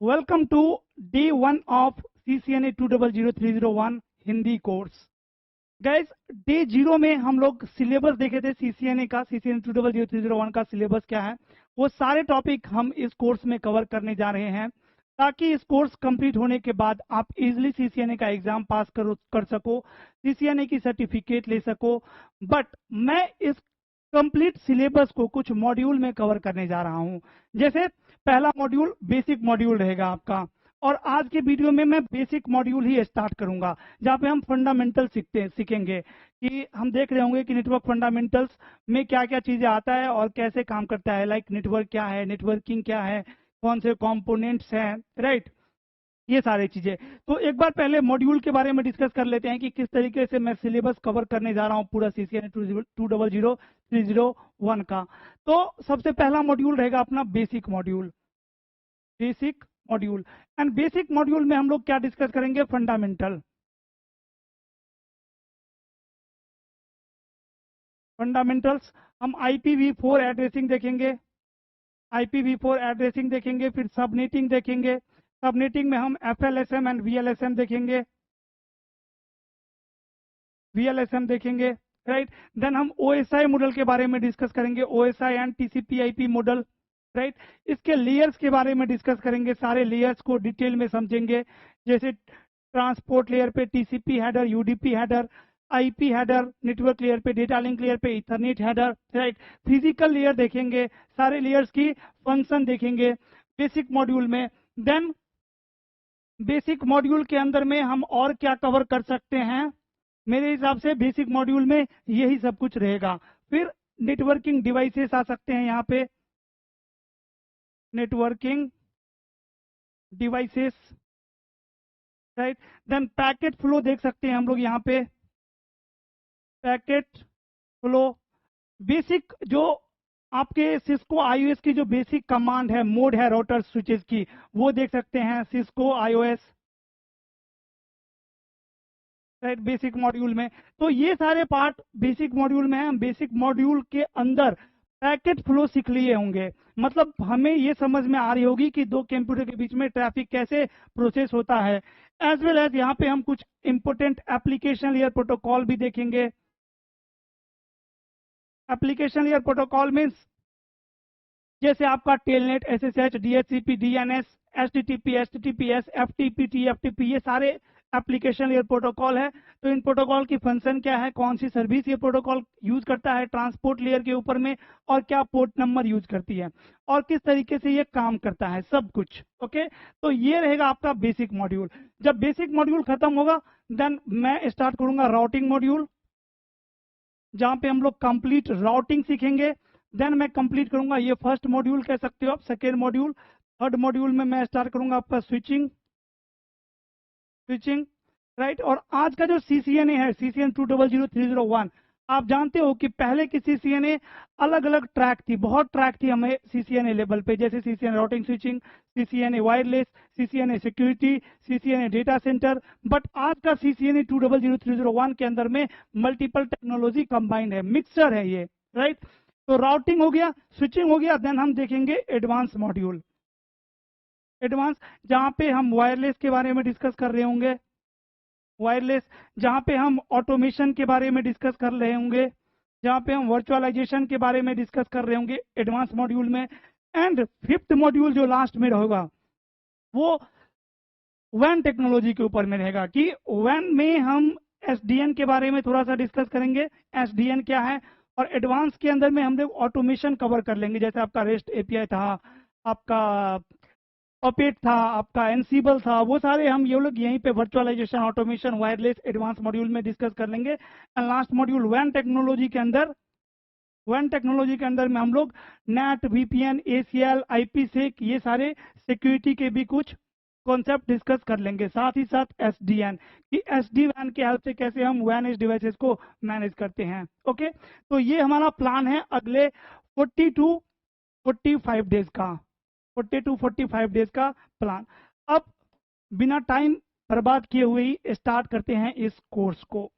Welcome to day 1 of CCNA 200301 Hindi course. Guys, day 0 में हम लोग सिलेबस देखे थे CCNA का। CCNA 200301 का सिलेबस क्या है, वो सारे टॉपिक हम इस कोर्स में कवर करने जा रहे हैं, ताकि इस कोर्स कंप्लीट होने के बाद आप इजीली CCNA का एग्जाम पास कर सको, CCNA की सर्टिफिकेट ले सको। बट मैं इस कंप्लीट सिलेबस को कुछ मॉड्यूल में कवर करने जा रहा हूं। जैसे पहला मॉड्यूल बेसिक मॉड्यूल रहेगा आपका, और आज के वीडियो में मैं बेसिक मॉड्यूल ही स्टार्ट करूंगा, जहां पे हम फंडामेंटल सीखेंगे कि हम देख रहे होंगे कि नेटवर्क फंडामेंटल्स में क्या क्या चीजें आता है और कैसे काम करता है। लाइक नेटवर्क क्या है, नेटवर्किंग क्या है, कौन से कंपोनेंट्स हैं, राइट, ये सारी चीजें। तो एक बार पहले मॉड्यूल के बारे में डिस्कस कर लेते हैं कि किस तरीके से मैं सिलेबस कवर करने जा रहा हूं पूरा CCNA 200301 का। तो सबसे पहला मॉड्यूल रहेगा अपना basic module. Basic module and basic module में हम लोग क्या डिस्कस करेंगे, फंडामेंटल। फंडामेंटल्स हम IPv4 एड्रेसिंग देखेंगे, IPv4 एड्रेसिंग देखेंगे, फिर सबनेटिंग देखेंगे। सबनेटिंग में हम FLSM एंड VLSM देखेंगे, VLSM देखेंगे, राइट। देन हम OSI मॉडल के बारे में डिस्कस करेंगे, OSI and TCP/IP model, right. इसके लेयर्स के बारे में डिस्कस करेंगे, सारे लेयर्स को डिटेल में समझेंगे, जैसे ट्रांसपोर्ट लेयर पे TCP header, UDP header, IP header, network layer पे डेटा लिंक लेयर पे Ethernet header, right. Physical layer देखेंगे, सारे लेयर्स की फंक्शन देखेंगे बेसिक मॉड्यूल में। देन बेसिक मॉड्यूल के अंदर में हम और क्या कवर कर सकते हैं, मेरे हिसाब से बेसिक मॉड्यूल में यही सब कुछ रहेगा। फिर नेटवर्किंग डिवाइसेस आ सकते हैं यहाँ पे, networking devices, right. Then packet flow देख सकते हैं हम लोग यहाँ पे, पैकेट फ्लो। बेसिक जो आपके सिस्को iOS की जो बेसिक कमांड है, मोड है राउटर स्विचेस की, वो देख सकते हैं Cisco iOS, right, basic module में। तो ये सारे पार्ट बेसिक मॉड्यूल में है। हम बेसिक मॉड्यूल के अंदर पैकेट फ्लो सीख लिए होंगे, मतलब हमें ये समझ में आ रही होगी कि दो कंप्यूटर के बीच में ट्रैफिक कैसे प्रोसेस होता है। एज वेल एज यहाँ पे हम कुछ इंपोर्टेंट एप्लीकेशन लेयर प्रोटोकॉल भी देखेंगे। एप्लीकेशन लेयर प्रोटोकॉल मीन्स जैसे आपका telnet, SSH, DHCP, DNS, HTTP, HTTPS, FTP, TFTP, ये सारे एप्लीकेशन लेयर प्रोटोकॉल है। तो इन प्रोटोकॉल की फंक्शन क्या है, कौन सी सर्विस ये प्रोटोकॉल यूज करता है ट्रांसपोर्ट लेयर के ऊपर में, और क्या पोर्ट नंबर यूज करती है, और किस तरीके से ये काम करता है, सब कुछ। ओके, तो ये रहेगा आपका बेसिक मॉड्यूल। जब बेसिक मॉड्यूल खत्म होगा, देन मैं स्टार्ट करूंगा राउटिंग मॉड्यूल, जहां पे हम लोग कंप्लीट राउटिंग सीखेंगे। देन मैं कंप्लीट करूंगा, ये फर्स्ट मॉड्यूल कह सकते हो आप, सेकेंड मॉड्यूल। थर्ड मॉड्यूल में मैं स्टार्ट करूंगा आपका स्विचिंग, राइट। और आज का जो CCNA है, CCNA 200301, आप जानते हो कि पहले की CCNA अलग अलग ट्रैक थी, बहुत ट्रैक थी हमें CCNA लेवल पे, जैसे CCNA routing switching, CCNA wireless, CCNA security, CCNA data centre. But आज का CCNA 200301 के अंदर में मल्टीपल टेक्नोलॉजी कंबाइंड है, मिक्सचर है ये, राइट। तो राउटिंग हो गया, स्विचिंग हो गया, देन हम देखेंगे एडवांस मॉड्यूल, एडवांस, जहां पे हम वायरलेस के बारे में डिस्कस कर रहे होंगे, वायरलेस, जहां पे हम ऑटोमेशन के बारे में डिस्कस कर रहे होंगे, जहां पे हम वर्चुअलाइजेशन के बारे में डिस्कस कर रहे होंगे एडवांस मॉड्यूल में। एंड फिफ्थ मॉड्यूल जो लास्ट में होगा, वो वैन टेक्नोलॉजी के ऊपर में रहेगा, कि वैन में हम SDN के बारे में थोड़ा सा डिस्कस करेंगे, SDN क्या है। और एडवांस के अंदर में हम लोग ऑटोमेशन कवर कर लेंगे, जैसे आपका REST API था, आपका ऑपेट था, आपका एनसीबल था, वो सारे हम ये लोग यहीं पे virtualisation, automation, wireless advance module में डिस्कस कर लेंगे। एंड लास्ट मॉड्यूल वैन टेक्नोलॉजी के अंदर, वैन टेक्नोलॉजी के अंदर में हम लोग नेट, VPN, ACL, IPsec, ये सारे सिक्योरिटी के भी कुछ कॉन्सेप्ट डिस्कस कर लेंगे। साथ ही साथ SDN, कि SD-WAN के हेल्प से कैसे हम WAN एज डिवाइसेस को मैनेज करते हैं। ओके, तो ये हमारा प्लान है अगले 40 to 45 डेज का, 40 to 45 डेज का प्लान। अब बिना टाइम बर्बाद किए हुए ही स्टार्ट करते हैं इस कोर्स को।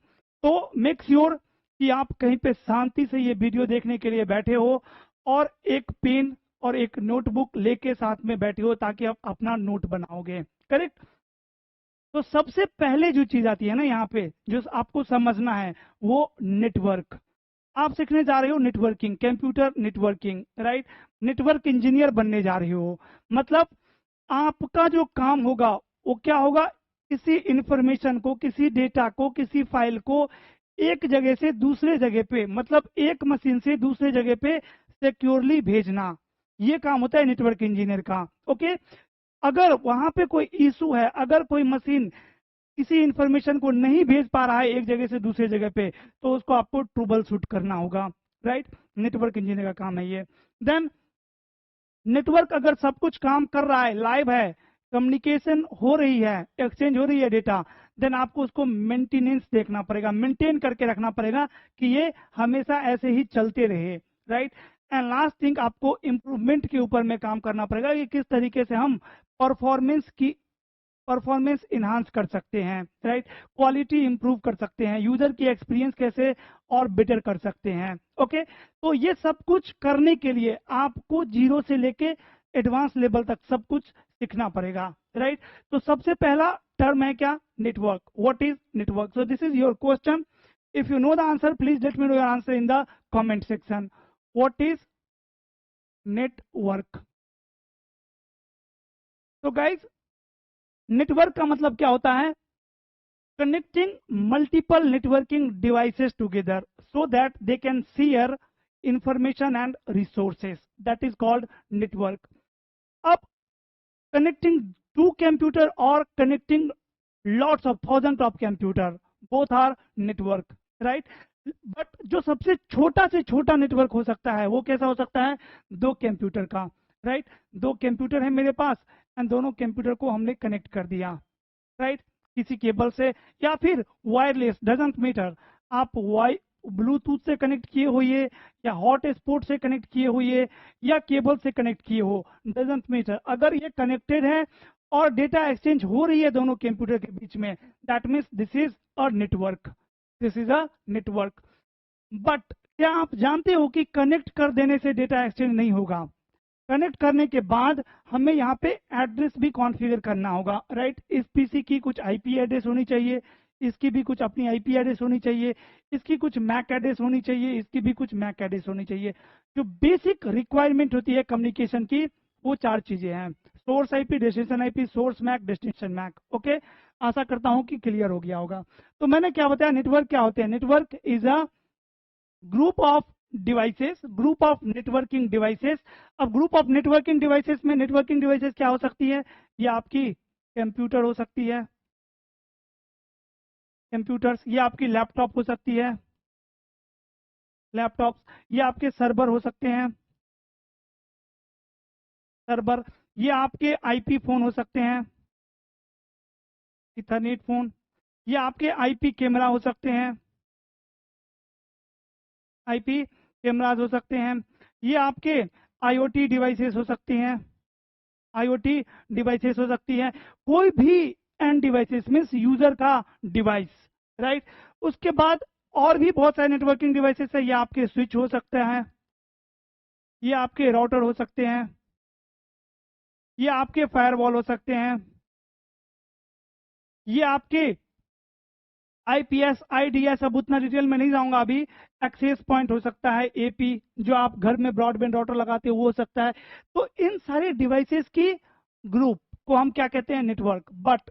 तो मेक श्योर कि आप कहीं पे शांति से ये वीडियो देखने के लिए बैठे हो, और एक पेन और एक नोटबुक लेके साथ में बैठे हो ताकि आप अपना नोट बनाओगे, करेक्ट। तो सबसे पहले जो चीज आती है ना यहाँ पे जो आपको समझना है वो नेटवर्क। आप सीखने जा रहे हो networking, computer networking, right. Network engineer बनने जा रहे हो, मतलब आपका जो काम होगा वो क्या होगा, किसी इंफॉर्मेशन को, किसी डेटा को, किसी फाइल को एक जगह से दूसरे जगह पे, मतलब एक मशीन से दूसरे जगह पे सिक्योरली भेजना, ये काम होता है नेटवर्क इंजीनियर का। ओके, अगर वहां पे कोई इशू है, अगर कोई मशीन किसी इंफॉर्मेशन को नहीं भेज पा रहा है एक जगह से दूसरे जगह पे, तो उसको आपको ट्रबल शूट करना होगा, राइट। नेटवर्क इंजीनियर का काम है ये। देन नेटवर्क अगर सब कुछ काम कर रहा है, लाइव है, कम्युनिकेशन हो रही है, एक्सचेंज हो रही है डेटा, देन आपको उसको मेंटेनेंस देखना पड़ेगा, मेंटेन करके रखना पड़ेगा कि ये हमेशा ऐसे ही चलते रहे, राइट। एंड लास्ट थिंग, आपको इंप्रूवमेंट के ऊपर में काम करना पड़ेगा कि किस तरीके से हम परफॉर्मेंस इन्हांस कर सकते हैं, राइट। क्वालिटी इंप्रूव कर सकते हैं, यूजर की एक्सपीरियंस कैसे और बेटर कर सकते हैं। ओके, तो ये सब कुछ करने के लिए आपको जीरो से लेके एडवांस लेवल तक सब कुछ सीखना पड़ेगा, राइट। तो सबसे पहला टर्म है क्या, network. What is network? So this is your question. If you know the answer, please let me know your answer in the comment section. What is network? तो गाइज, नेटवर्क का मतलब क्या होता है, connecting multiple networking devices together so that they can share information and resources, that is called network. अब connecting two computer or connecting lots of thousands of computer, both are network, right. But जो सबसे छोटा से छोटा network हो सकता है वो कैसा हो सकता है, दो कंप्यूटर का, राइट। दो कंप्यूटर है मेरे पास एंड दोनों कंप्यूटर को हमने कनेक्ट कर दिया, राइट, किसी केबल से या फिर वायरलेस, डजंट मैटर। आप ब्लूटूथ से कनेक्ट किए होइए या हॉट स्पॉट से कनेक्ट किए होइए या केबल से कनेक्ट किए हो, डजंट मैटर। अगर ये कनेक्टेड है और डेटा एक्सचेंज हो रही है दोनों कंप्यूटर के बीच में, that means this is a network, this is a network. But क्या आप जानते हो कि कनेक्ट कर देने से डेटा एक्सचेंज नहीं होगा, कनेक्ट करने के बाद हमें यहाँ पे एड्रेस भी कॉन्फ़िगर करना होगा, राइट। इस पीसी की कुछ आईपी एड्रेस होनी चाहिए, इसकी भी कुछ अपनी आईपी एड्रेस होनी चाहिए, इसकी कुछ मैक एड्रेस होनी चाहिए, इसकी भी कुछ मैक एड्रेस होनी चाहिए। जो बेसिक रिक्वायरमेंट होती है कम्युनिकेशन की, वो चार चीजें हैं, source IP, destination IP, source MAC, destination MAC. Okay, आशा करता हूं कि क्लियर हो गया होगा। तो मैंने क्या बताया, नेटवर्क क्या होते हैं। Network is a group of devices, group of networking devices. अब ग्रुप ऑफ नेटवर्किंग डिवाइसेस में नेटवर्किंग डिवाइसेस क्या हो सकती है, ये आपकी कंप्यूटर हो सकती है, कंप्यूटर्स, ये आपकी लैपटॉप हो सकती है, लैपटॉप्स, ये आपके सर्वर हो सकते हैं, सर्वर, ये आपके आईपी फोन हो सकते हैं, इथरनेट फोन, ये आपके आईपी कैमरा हो सकते हैं, आईपी कैमराज हो सकते हैं, ये आपके आईओटी डिवाइसेस हो सकती हैं, आईओटी डिवाइसेस हो सकती हैं, कोई भी एंड डिवाइसेस मीन्स यूजर का डिवाइस, राइट। उसके बाद और भी बहुत सारे नेटवर्किंग डिवाइसेस है, ये आपके स्विच हो सकते हैं, ये आपके राउटर हो सकते हैं, ये आपके फायरवॉल हो सकते हैं, ये आपके आईपीएस, आईडीएस, अब उतना डिटेल में नहीं जाऊंगा अभी, एक्सेस पॉइंट हो सकता है, एपी जो आप घर में ब्रॉडबैंड राउटर लगाते हो वो हो सकता है। तो इन सारे डिवाइसेस की ग्रुप को हम क्या कहते हैं, नेटवर्क। बट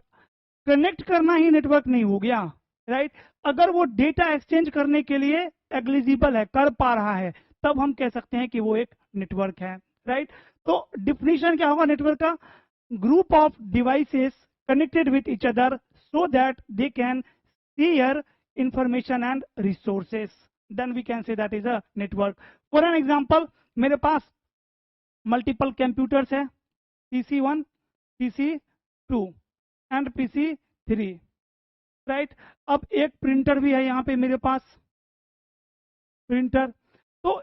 कनेक्ट करना ही नेटवर्क नहीं हो गया, राइट। अगर वो डेटा एक्सचेंज करने के लिए एग्लिजिबल है, कर पा रहा है, तब हम कह सकते हैं कि वो एक नेटवर्क है, राइट। तो डिफिनीशन क्या होगा नेटवर्क का, group of devices connected with each other so that they can share information and resources, then we can say that is a network. For an example, मेरे पास मल्टीपल कंप्यूटर्स है, PC1, PC2 and PC3, right. अब एक printer भी है यहाँ पे मेरे पास, printer. तो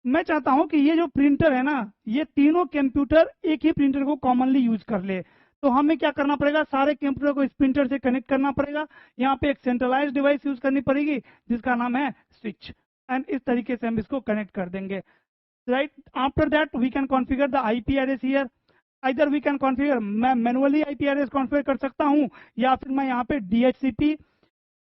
मैं चाहता हूं कि ये जो प्रिंटर है ना, ये तीनों कंप्यूटर एक ही प्रिंटर को कॉमनली यूज कर ले। तो हमें क्या करना पड़ेगा, सारे कंप्यूटर को इस प्रिंटर से कनेक्ट करना पड़ेगा, यहाँ पे एक सेंट्रलाइज्ड डिवाइस यूज करनी पड़ेगी जिसका नाम है स्विच, एंड इस तरीके से हम इसको कनेक्ट कर देंगे। right? After that we can configure the IP address here. Either we can configure, मैं मैनुअली IP एड्रेस कॉन्फ़िगर कर सकता हूं, या फिर मैं यहाँ पे DHCP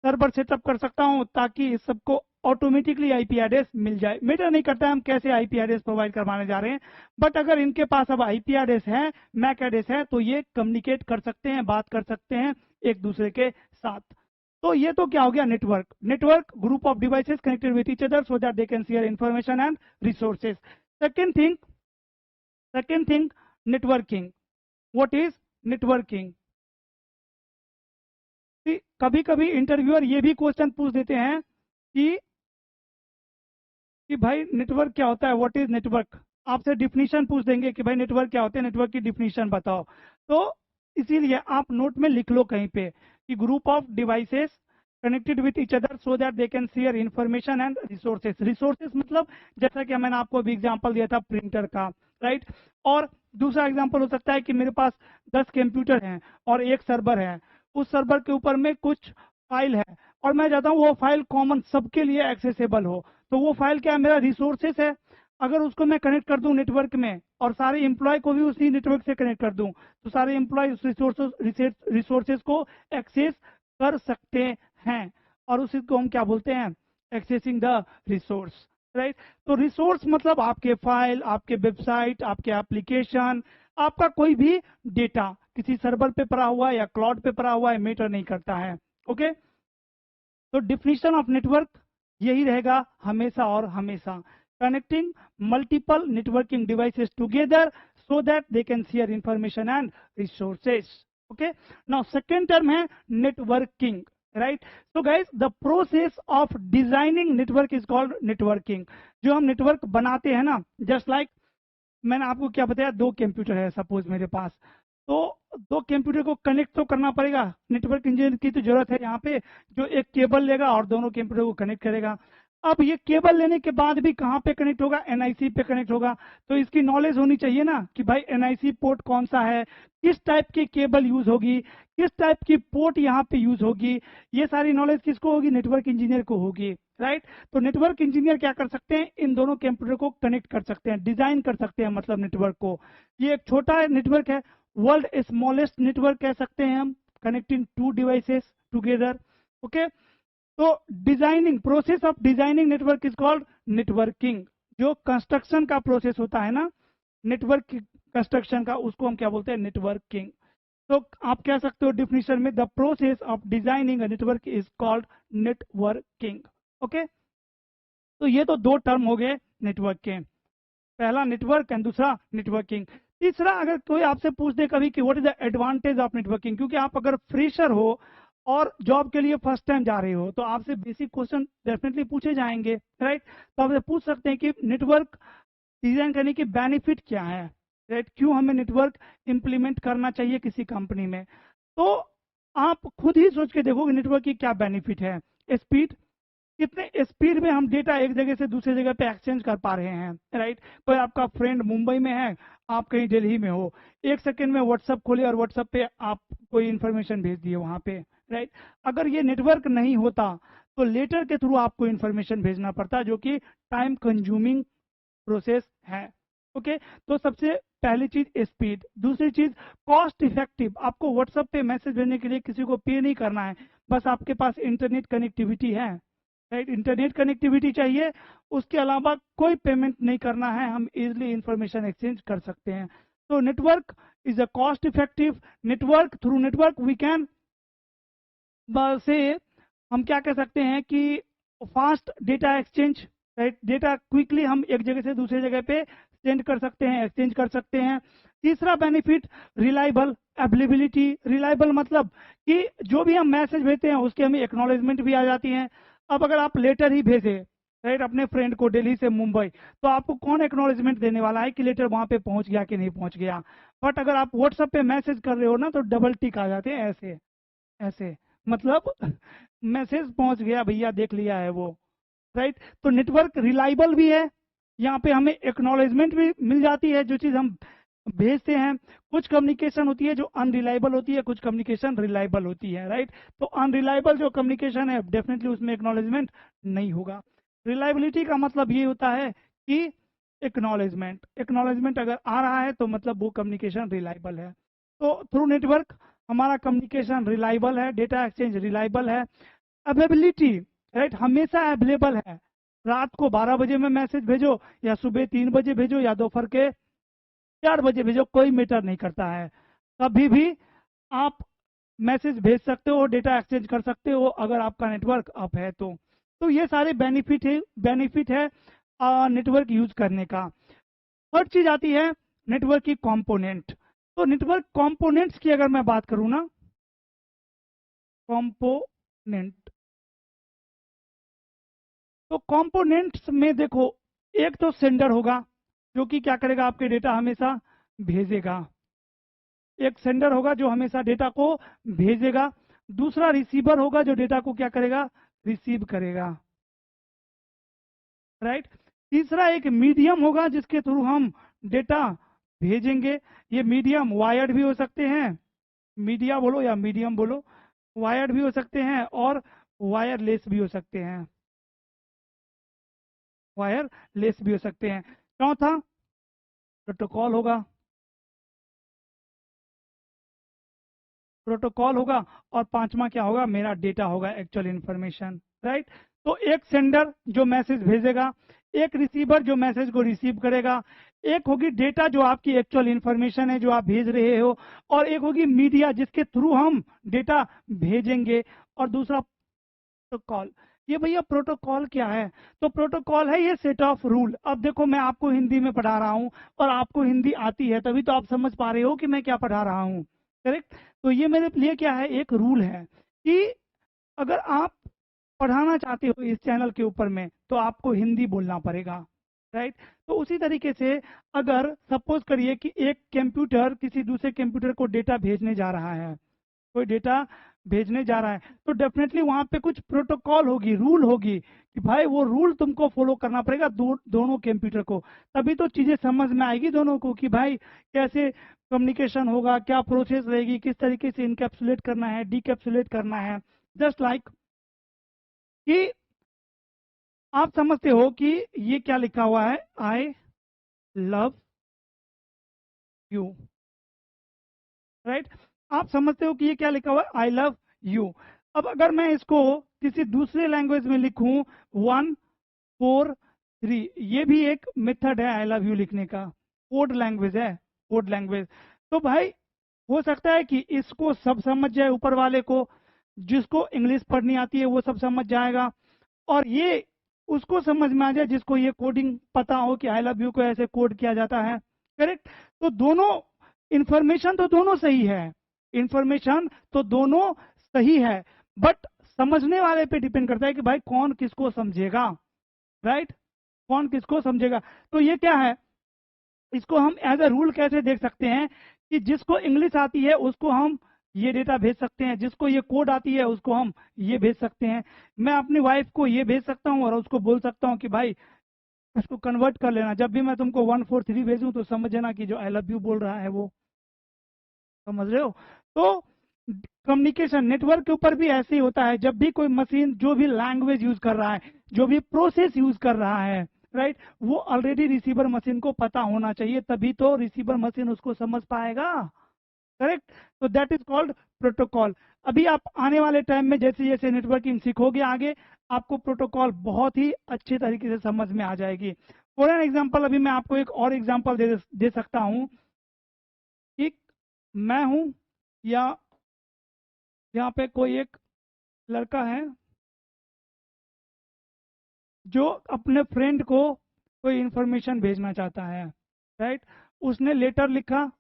सर्वर सेटअप कर सकता हूं ताकि इस सबको ऑटोमेटिकली IP एड्रेस मिल जाए। मैटर नहीं करता है हम कैसे IP एड्रेस प्रोवाइड करवाने जा रहे हैं, बट अगर इनके पास अब IP एड्रेस है, मैक एड्रेस है, तो ये कम्युनिकेट कर सकते हैं, बात कर सकते हैं एक दूसरे के साथ। तो ये तो क्या हो गया, network. Network group of devices connected with each other so that they can share information and resources. Second thing networking. What is networking? कभी कभी इंटरव्यूअर ये भी क्वेश्चन पूछ देते हैं कि भाई नेटवर्क क्या होता है, व्हाट इज नेटवर्क। आपसे डिफिनीशन पूछ देंगे कि भाई नेटवर्क क्या होता है, नेटवर्क की डिफिनीशन बताओ। तो इसीलिए आप नोट में लिख लो कहीं पे कि group of devices connected with each other so that they can share information and resources. Resources मतलब जैसा कि मैंने आपको अभी एग्जांपल दिया था प्रिंटर का, राइट। और दूसरा एग्जांपल हो सकता है कि मेरे पास 10 कंप्यूटर हैं और एक सर्वर है, उस सर्वर के ऊपर में कुछ फाइल है और मैं चाहता हूँ वो फाइल कॉमन सबके लिए एक्सेसिबल हो। तो वो फाइल क्या है, मेरा रिसोर्सेस है। अगर उसको मैं कनेक्ट कर दूं नेटवर्क में और सारे एम्प्लॉय को भी उसी नेटवर्क से कनेक्ट कर दूं, तो सारे एम्प्लॉय रिसोर्सेज को एक्सेस कर सकते हैं, और उसी को हम क्या बोलते हैं, एक्सेसिंग द रिसोर्स, राइट। तो रिसोर्स मतलब आपके फाइल, आपके वेबसाइट, आपके एप्लीकेशन, आपका कोई भी डेटा किसी सर्वर पे पड़ा हुआ है या क्लाउड पे पड़ा हुआ है, मैटर नहीं करता है। ओके, तो डिफिनीशन ऑफ नेटवर्क यही रहेगा हमेशा और हमेशा, connecting multiple networking devices together so that they can share information and resources. Okay, now second term है networking, right. So guys the process of designing network is called networking. जो हम network बनाते हैं ना, जस्ट लाइक मैंने आपको क्या बताया, 2 कंप्यूटर है सपोज मेरे पास, तो 2 कंप्यूटर को कनेक्ट तो करना पड़ेगा। नेटवर्क इंजीनियर की तो जरूरत है यहाँ पे, जो एक केबल लेगा और दोनों कंप्यूटर को कनेक्ट करेगा। अब ये केबल लेने के बाद भी कहाँ पे कनेक्ट होगा, एनआईसी पे कनेक्ट होगा। तो इसकी नॉलेज होनी चाहिए ना कि भाई एनआईसी पोर्ट कौन सा है, किस टाइप की केबल यूज होगी, किस टाइप की पोर्ट यहाँ पे यूज होगी। ये सारी नॉलेज किसको होगी, नेटवर्क इंजीनियर को होगी, राइट। तो नेटवर्क इंजीनियर क्या कर सकते हैं, इन दोनों कंप्यूटर को कनेक्ट कर सकते हैं, डिजाइन कर सकते हैं, मतलब नेटवर्क को। ये एक छोटा नेटवर्क है, वर्ल्ड स्मॉलेस्ट नेटवर्क कह सकते हैं हम, कनेक्टिंग 2 डिवाइसेस टुगेदर। ओके, तो designing, process of designing network is called networking. जो कंस्ट्रक्शन का प्रोसेस होता है ना, नेटवर्क कंस्ट्रक्शन का, उसको हम क्या बोलते हैं, नेटवर्किंग। तो आप कह सकते हो डिफिनेशन में, the process of designing a network is called networking. Okay, तो ये तो 2 टर्म हो गए नेटवर्क के, पहला नेटवर्क एंड दूसरा नेटवर्किंग। तीसरा, अगर कोई आपसे पूछ दे कभी कि what is the advantage of networking, क्योंकि आप अगर फ्रेशर हो और जॉब के लिए फर्स्ट टाइम जा रहे हो, तो आपसे बेसिक क्वेश्चन डेफिनेटली पूछे जाएंगे, राइट। तो आपसे पूछ सकते हैं कि नेटवर्क डिजाइन करने की बेनिफिट क्या है, राइट, क्यों हमें नेटवर्क इंप्लीमेंट करना चाहिए किसी कंपनी में। तो आप खुद ही सोच के देखोगे नेटवर्क की क्या बेनिफिट है। स्पीड, कितने स्पीड में हम डेटा एक जगह से दूसरी जगह पे एक्सचेंज कर पा रहे हैं, राइट। कोई आपका फ्रेंड मुंबई में है, आप कहीं दिल्ली में हो, 1 सेकंड में व्हाट्सअप खोले और व्हाट्सअप पे आप कोई इन्फॉर्मेशन भेज दिए वहां पे, राइट। अगर ये नेटवर्क नहीं होता तो लेटर के थ्रू आपको इन्फॉर्मेशन भेजना पड़ता, जो कि टाइम कंज्यूमिंग प्रोसेस है। ओके, तो सबसे पहली चीज स्पीड। दूसरी चीज कॉस्ट इफेक्टिव। आपको व्हाट्सएप पे मैसेज भेजने के लिए किसी को पे नहीं करना है, बस आपके पास इंटरनेट कनेक्टिविटी है, राइट। इंटरनेट कनेक्टिविटी चाहिए, उसके अलावा कोई पेमेंट नहीं करना है, हम इजिली इंफॉर्मेशन एक्सचेंज कर सकते हैं। तो network is a cost effective network. Through network we can say हम क्या कह सकते हैं कि fast data exchange, right. Data quickly हम एक जगह से दूसरी जगह पे सेंड कर सकते हैं, एक्सचेंज कर सकते हैं। तीसरा बेनिफिट रिलायबल अवेलेबिलिटी। रिलायबल मतलब कि जो भी हम मैसेज भेजते हैं उसके हमें एक्नॉलेजमेंट भी आ जाती है। अब अगर आप लेटर ही भेजे, राइट, अपने फ्रेंड को दिल्ली से मुंबई, तो आपको कौन एक्नॉलेजमेंट देने वाला है कि लेटर वहां पे पहुंच गया कि नहीं पहुंच गया। बट अगर आप व्हाट्सएप पे मैसेज कर रहे हो ना, तो डबल टिक आ जाते हैं, ऐसे ऐसे, मतलब मैसेज पहुंच गया भैया, देख लिया है वो, राइट। तो नेटवर्क रिलायबल भी है, यहाँ पे हमें एक्नॉलेजमेंट भी मिल जाती है जो चीज हम भेजते हैं। कुछ कम्युनिकेशन होती है जो अनरिलायबल होती है, कुछ कम्युनिकेशन रिलायबल होती है, राइट। तो अनरिलायबल जो कम्युनिकेशन है डेफिनेटली उसमें एक्नॉलेजमेंट नहीं होगा। रिलायबिलिटी का मतलब ये होता है कि एक्नॉलेजमेंट अगर आ रहा है तो मतलब वो कम्युनिकेशन रिलायबल है। तो थ्रू नेटवर्क हमारा कम्युनिकेशन रिलायबल है, डेटा एक्सचेंज रिलायबल है। अवेलेबिलिटी, राइट, हमेशा अवेलेबल है। रात को 12 बजे में मैसेज भेजो या सुबह 3 बजे भेजो या दोपहर के 4 बजे भेजो, कोई मैटर नहीं करता है। कभी भी आप मैसेज भेज सकते हो, डेटा एक्सचेंज कर सकते हो अगर आपका नेटवर्क अप है तो ये सारे बेनिफिट है नेटवर्क यूज करने का। हर चीज आती है नेटवर्क की कंपोनेंट। तो नेटवर्क कंपोनेंट्स की अगर मैं बात करूं ना, कंपोनेंट, तो कंपोनेंट्स में देखो, एक तो सेंडर होगा जो कि क्या करेगा, आपके डेटा हमेशा भेजेगा। एक सेंडर होगा जो हमेशा डेटा को भेजेगा। दूसरा रिसीवर होगा जो डेटा को क्या करेगा, रिसीव करेगा, राइट। तीसरा एक मीडियम होगा जिसके थ्रू हम डेटा भेजेंगे। ये मीडियम वायर्ड भी हो सकते हैं, मीडिया बोलो या मीडियम बोलो, वायर्ड भी हो सकते हैं और वायरलेस भी हो सकते हैं, वायरलेस भी हो सकते हैं। चौथा प्रोटोकॉल होगा, प्रोटोकॉल होगा। और पांचवा क्या होगा, मेरा डेटा होगा, एक्चुअल इंफॉर्मेशन, राइट। तो एक सेंडर जो मैसेज भेजेगा, एक रिसीवर जो मैसेज को रिसीव करेगा, एक होगी डेटा जो आपकी एक्चुअल इंफॉर्मेशन है जो आप भेज रहे हो, और एक होगी मीडिया जिसके थ्रू हम डेटा भेजेंगे, और दूसरा प्रोटोकॉल। ये भैया प्रोटोकॉल क्या है, तो प्रोटोकॉल है ये सेट ऑफ रूल। अब देखो मैं आपको हिंदी में पढ़ा रहा हूँ और आपको हिंदी आती है, तभी तो आप समझ पा रहे हो कि मैं क्या पढ़ा रहा हूँ, करेक्ट। तो ये मेरे लिए क्या है, एक रूल है कि अगर आप पढ़ाना चाहते हो इस चैनल के ऊपर में तो आपको हिंदी बोलना पड़ेगा, राइट। तो उसी तरीके से अगर सपोज करिए कि एक कंप्यूटर किसी दूसरे कंप्यूटर को डेटा भेजने जा रहा है, कोई डेटा भेजने जा रहा है, तो डेफिनेटली वहां पे कुछ प्रोटोकॉल होगी, रूल होगी कि भाई वो रूल तुमको फॉलो करना पड़ेगा दोनों कंप्यूटर को। तभी तो चीजें समझ में आएगी दोनों को कि भाई कैसे कम्युनिकेशन होगा, क्या प्रोसेस रहेगी, किस तरीके से इनकैप्सुलेट करना है, डीकैप्सुलेट करना है। जस्ट लाइक कि आप समझते हो कि ये क्या लिखा हुआ है, आई लव यू, राइट। आप समझते हो कि ये क्या लिखा हुआ है, आई लव यू। अब अगर मैं इसको किसी दूसरे लैंग्वेज में लिखूं, 1 4 3, ये भी एक मेथड है आई लव यू लिखने का, कोड लैंग्वेज है, कोड लैंग्वेज। तो भाई हो सकता है कि इसको सब समझ जाए ऊपर वाले को, जिसको इंग्लिश पढ़नी आती है वो सब समझ जाएगा, और ये उसको समझ में आ जाए जिसको ये कोडिंग पता हो कि आई लव यू को ऐसे कोड किया जाता है, करेक्ट। तो दोनों इंफॉर्मेशन तो दोनों सही है, इंफॉर्मेशन तो दोनों सही है, बट समझने वाले पे डिपेंड करता है कि भाई कौन किसको समझेगा, राइट, कौन किसको समझेगा। तो ये क्या है, इसको हम एज अ रूल कैसे देख सकते हैं कि जिसको इंग्लिश आती है उसको हम ये डेटा भेज सकते हैं, जिसको ये कोड आती है उसको हम ये भेज सकते हैं। मैं अपनी वाइफ को ये भेज सकता हूँ और उसको बोल सकता हूँ कि भाई उसको कन्वर्ट कर लेना, जब भी मैं तुमको 1 4 3 भेजूं तो समझना कि जो आई लव यू बोल रहा है वो, समझ रहे हो। तो कम्युनिकेशन नेटवर्क के ऊपर भी ऐसे ही होता है, जब भी कोई मशीन जो भी लैंग्वेज यूज कर रहा है, जो भी प्रोसेस यूज कर रहा है, राइट, वो ऑलरेडी रिसीवर मशीन को पता होना चाहिए, तभी तो रिसीवर मशीन उसको समझ पाएगा, करेक्ट। तो दैट इज कॉल्ड प्रोटोकॉल। अभी आप आने वाले टाइम में जैसे जैसे नेटवर्किंग सीखोगे आगे, आपको प्रोटोकॉल बहुत ही अच्छे तरीके से समझ में आ जाएगी। फॉर एन एग्जाम्पल, अभी मैं आपको एक और एग्जाम्पल दे सकता हूँ कि मैं हूं या यहाँ पे कोई एक लड़का है जो अपने फ्रेंड को कोई इंफॉर्मेशन भेजना चाहता है, राइट। उसने लेटर लिखा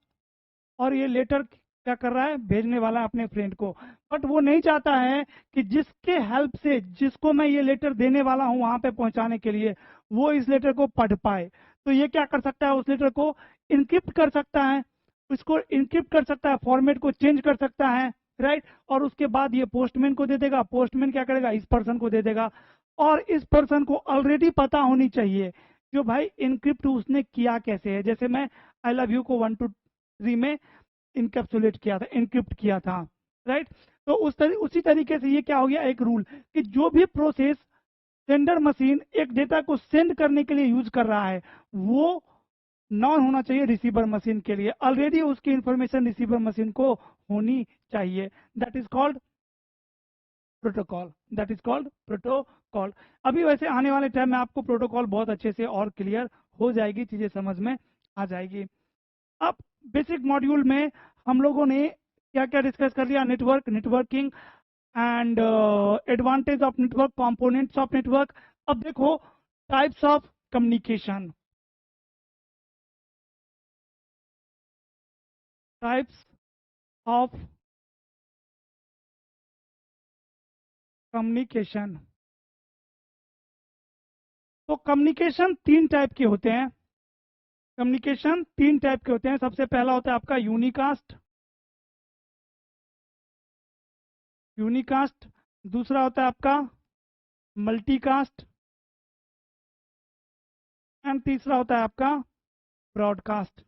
और ये लेटर क्या कर रहा है, भेजने वाला है अपने फ्रेंड को, बट वो नहीं चाहता है कि जिसके हेल्प से, जिसको मैं ये लेटर देने वाला हूं वहां पे पहुंचाने के लिए, वो इस लेटर को पढ़ पाए। तो ये क्या कर सकता है, उस लेटर को इनक्रिप्ट कर सकता है, उसको इनक्रिप्ट कर सकता है, फॉर्मेट को चेंज कर सकता है, राइट। और उसके बाद ये पोस्टमैन को दे देगा, पोस्टमैन क्या करेगा, इस पर्सन को दे देगा, और इस पर्सन को ऑलरेडी पता होनी चाहिए जो भाई इनक्रिप्ट उसने किया कैसे है। जैसे मैं आई लव यू को 1 2 3 में इनकैप्सुलेट किया था, इनक्रिप्ट किया था, राइट। तो उसी तरीके से ये क्या हो गया, एक रूल कि जो भी प्रोसेस सेंडर मशीन एक डेटा को सेंड करने के लिए यूज कर रहा है, वो नॉन होना चाहिए रिसीवर मशीन के लिए। ऑलरेडी उसकी इंफॉर्मेशन रिसीवर मशीन को होनी चाहिए। That is called protocol, that is called protocol. अभी वैसे आने वाले टाइम में आपको प्रोटोकॉल बहुत अच्छे से और क्लियर हो जाएगी, चीजें समझ में आ जाएगी। अब बेसिक मॉड्यूल में हम लोगों ने क्या क्या डिस्कस कर लिया, network, networking and advantage of network, components of network. अब देखो types of communication, types of communication. तो कम्युनिकेशन तीन टाइप के होते हैं, कम्युनिकेशन तीन टाइप के होते हैं। सबसे पहला होता है आपका यूनिकास्ट, यूनिकास्ट। दूसरा होता है आपका मल्टीकास्ट एंड तीसरा होता है आपका ब्रॉडकास्ट,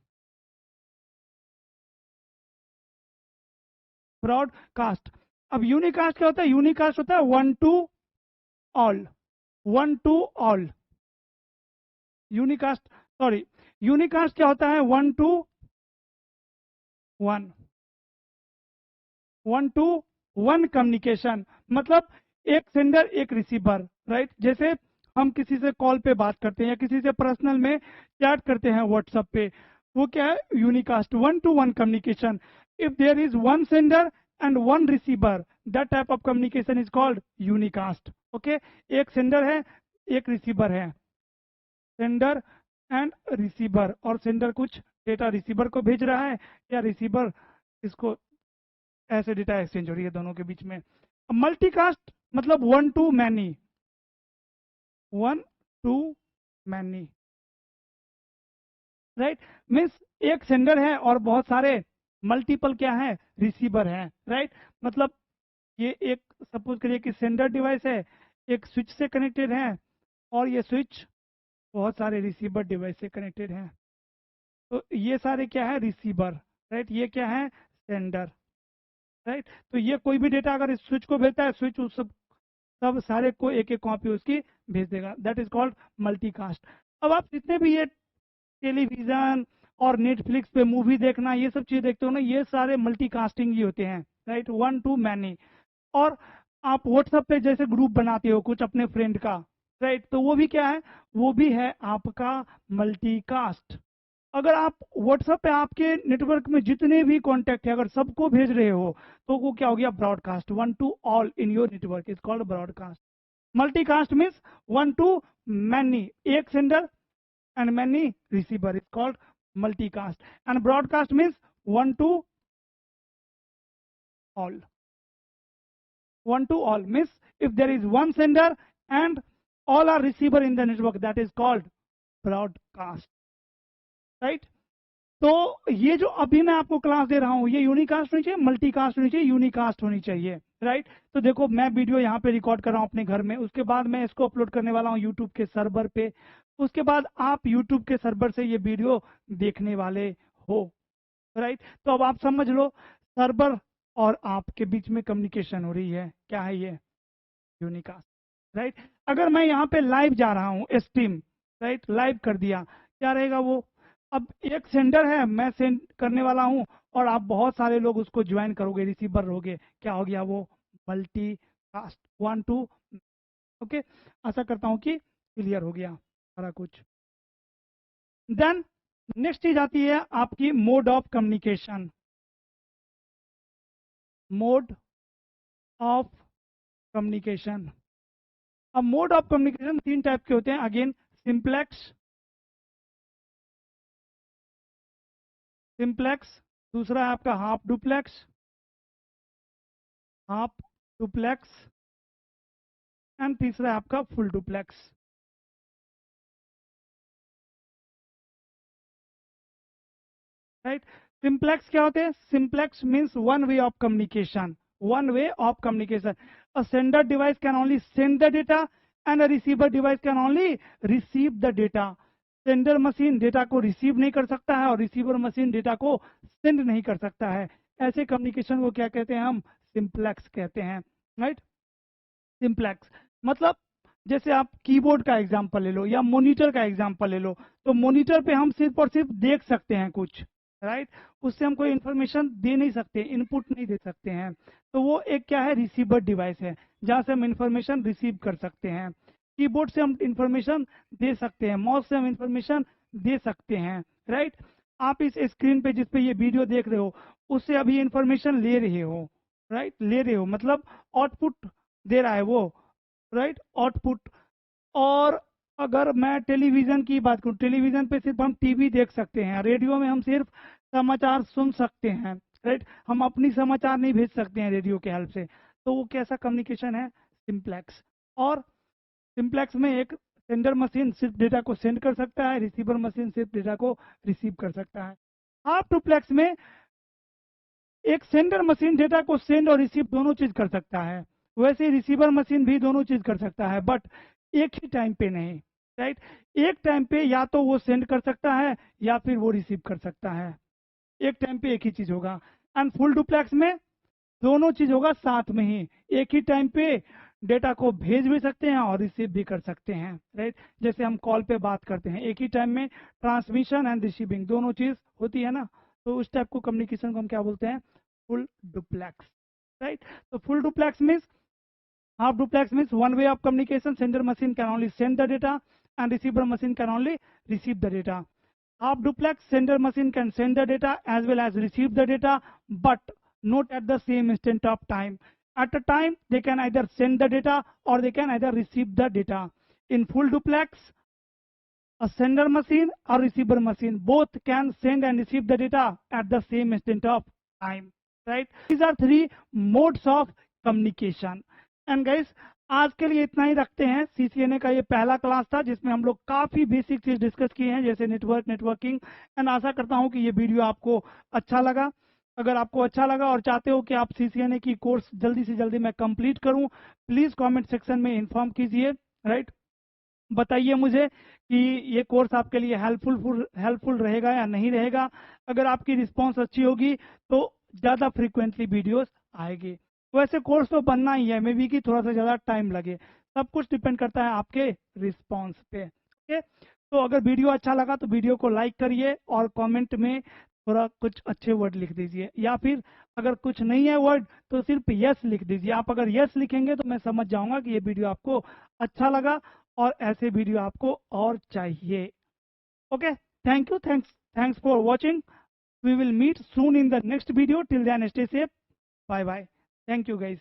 ब्रॉडकास्ट। अब यूनिकास्ट क्या होता है? यूनिकास्ट होता है one two all, one two all. Unicast, sorry, unicast क्या होता है? One to one, one to one communication. मतलब एक सेंडर एक रिसीवर, राइट। जैसे हम किसी से कॉल पे बात करते हैं या किसी से पर्सनल में चैट करते हैं व्हाट्सएप पे, वो क्या है? Unicast, one to one communication. If there is one sender and one receiver, that type of communication is called unicast. Okay, एक सेंडर है एक रिसीवर है, सेंडर एंड रिसीवर, और सेंडर कुछ डेटा रिसीवर को भेज रहा है या रिसीवर इसको, ऐसे डेटा एक्सचेंज हो रही है दोनों के बीच में। मल्टीकास्ट मतलब one two many, one two many, right. Means एक सेंडर है और बहुत सारे मल्टीपल क्या है? रिसीवर हैं, राइट। मतलब ये एक, सपोज करिए कि सेंडर डिवाइस है, एक स्विच से कनेक्टेड है और ये स्विच बहुत सारे रिसीवर डिवाइस से कनेक्टेड हैं। तो ये सारे क्या है? Receiver, right. ये क्या है? Sender, right. तो ये कोई भी डेटा अगर इस स्विच को भेजता है, स्विच उस सब सारे को एक एक कॉपी उसकी भेज देगा। That is called multicast. अब आप जितने भी ये टेलीविजन और नेटफ्लिक्स पे मूवी देखना, ये सब चीज देखते हो ना, ये सारे मल्टीकास्टिंग ही होते हैं, राइट, वन टू मैनी। और आप व्हाट्सएप पे जैसे ग्रुप बनाते हो कुछ अपने फ्रेंड का, राइट, तो वो भी क्या है? वो भी है आपका मल्टीकास्ट। अगर आप व्हाट्सएप पे आपके नेटवर्क में जितने भी कॉन्टैक्ट है अगर सबको भेज रहे हो, तो वो क्या हो गया? Broadcast, one two all in your network is called broadcast. Multicast means one two many, एक sender and many receiver is called multicast, and broadcast means one to all, one to all means if there is one sender and all are receiver in the network, that is called broadcast, right। तो ये जो अभी मैं आपको class दे रहा हूं, ये unicast होनी चाहिए, मल्टीकास्ट होनी चाहिए, यूनिकास्ट होनी चाहिए, राइट। तो देखो मैं वीडियो यहाँ पे रिकॉर्ड कर रहा हूँ अपने घर में, उसके बाद मैं इसको अपलोड करने वाला हूँ यूट्यूब के सर्वर पे, उसके बाद आप यूट्यूब के सर्वर से ये वीडियो देखने वाले हो, राइट। तो अब आप समझ लो सर्वर और आपके बीच में कम्युनिकेशन हो रही है, क्या है ये? Unicast, right. अगर मैं यहाँ पे लाइव जा रहा हूँ स्ट्रीम, राइट, लाइव कर दिया, क्या रहेगा वो? अब एक सेंडर है, मैं सेंड करने वाला हूँ और आप बहुत सारे लोग उसको ज्वाइन करोगे, रिसीवर रहोगे, क्या हो गया वो? Multicast, one two. Okay, आशा करता हूँ कि क्लियर हो गया सारा कुछ। देन नेक्स्ट चीज आती है आपकी mode of communication, mode of communication. अब मोड ऑफ कम्युनिकेशन तीन टाइप के होते हैं, अगेन सिंप्लेक्स, सिंप्लेक्स, दूसरा है आपका half duplex, half duplex and तीसरा है आपका फुल डुप्लेक्स, राइट। सिंप्लेक्स क्या होते हैं? Simplex means one way of communication, one way of communication. A sender device can only send the data and a receiver device can only receive the data. Sender machine data को receive नहीं कर सकता है और receiver machine data को send नहीं कर सकता है। ऐसे कम्युनिकेशन को क्या कहते हैं? हम सिंप्लेक्स कहते हैं, राइट। सिंप्लेक्स मतलब जैसे आप कीबोर्ड का एग्जांपल ले लो या मॉनिटर का एग्जांपल ले लो, तो मॉनिटर पे हम सिर्फ और सिर्फ देख सकते हैं कुछ, राइट। उससे हम कोई इन्फॉर्मेशन दे नहीं सकते, इनपुट नहीं दे सकते हैं। तो वो एक क्या है, रिसीवर डिवाइस है, जहाँ से हम इंफॉर्मेशन रिसीव कर सकते हैं। कीबोर्ड से हम इंफॉर्मेशन दे सकते हैं, माउस से हम इंफॉर्मेशन दे सकते हैं, राइट। आप इस स्क्रीन पे जिस पे ये वीडियो देख रहे हो, उससे अभी इंफॉर्मेशन ले रहे हो, राइट, ले रहे हो, मतलब आउटपुट दे रहा है वो, राइट, आउटपुट। और अगर मैं टेलीविजन की बात करूं, टेलीविजन पे सिर्फ हम टीवी देख सकते हैं, रेडियो में हम सिर्फ समाचार सुन सकते हैं, राइट। हम अपनी समाचार नहीं भेज सकते हैं रेडियो के हेल्प से। तो वो कैसा कम्युनिकेशन है, सिंप्लेक्स। और सिंप्लेक्स में एक सेंडर मशीन सिर्फ डेटा को सेंड कर सकता है, रिसीवर मशीन सिर्फ डेटा को रिसीव कर सकता है। हाफ डुप्लेक्स में एक सेंडर मशीन डेटा को सेंड और रिसीव दोनों चीज कर सकता है, वैसे रिसीवर मशीन भी दोनों चीज कर सकता है, बट एक ही टाइम पे नहीं, राइट। एक टाइम पे या तो वो सेंड कर सकता है या फिर वो रिसीव कर सकता है, एक टाइम पे एक ही चीज होगा। एंड फुल डुप्लेक्स में दोनों चीज होगा साथ में ही, एक ही टाइम पे डेटा को भेज भी सकते हैं और रिसीव भी कर सकते हैं, राइट। जैसे हम कॉल पे बात करते हैं, एक ही टाइम में ट्रांसमिशन एंड रिसीविंग दोनों चीज होती है ना, तो उस टाइप को कम्युनिकेशन को हम क्या बोलते हैं, फुल डुप्लेक्स, राइट। तो full duplex means, half duplex means one way of communication, sender machine can only send the data and receiver machine can only receive the data. Half duplex, sender machine can send the data as well as receive the data, but not at the same instant of time. At a time, they can either send the data or they can either receive the data. In full duplex, a sender machine or receiver machine both can send and receive the data at the same instant of time, right? These are three modes of communication. And guys, आज के लिए इतना ही रखते हैं। CCNA का ये पहला class था जिसमें हम लोग काफी बेसिक चीज डिस्कस किए हैं, जैसे नेटवर्किंग। एंड आशा करता हूं कि ये वीडियो आपको अच्छा लगा। अगर आपको अच्छा लगा और चाहते हो कि आप सीसीएनए की कोर्स जल्दी से जल्दी मैं कंप्लीट करूं, प्लीज कमेंट सेक्शन में इन्फॉर्म कीजिए, राइट। बताइए मुझे कि ये कोर्स आपके लिए हेल्पफुल रहेगा या नहीं रहेगा। अगर आपकी रिस्पांस अच्छी होगी तो ज़्यादा फ्रीक्वेंटली वीडियोस आएगी। वैसे कोर्स तो बनना ही है, मे बी कि थोड़ा सा ज़्यादा टाइम लगे, सब कुछ डिपेंड करता है आपके रिस्पांस पे, ओके। तो अगर वीडियो अच्छा लगा तो वीडियो को लाइक करिए और कमेंट में थोड़ा कुछ अच्छे वर्ड लिख दीजिए, या फिर अगर कुछ नहीं है वर्ड तो सिर्फ यस लिख दीजिए। आप अगर यस लिखेंगे तो मैं समझ जाऊंगा कि ये वीडियो आपको अच्छा लगा और ऐसे वीडियो आपको और चाहिए, okay. Thank you, thanks for watching. We will meet soon in the next video. Till then stay safe, bye bye, thank you guys.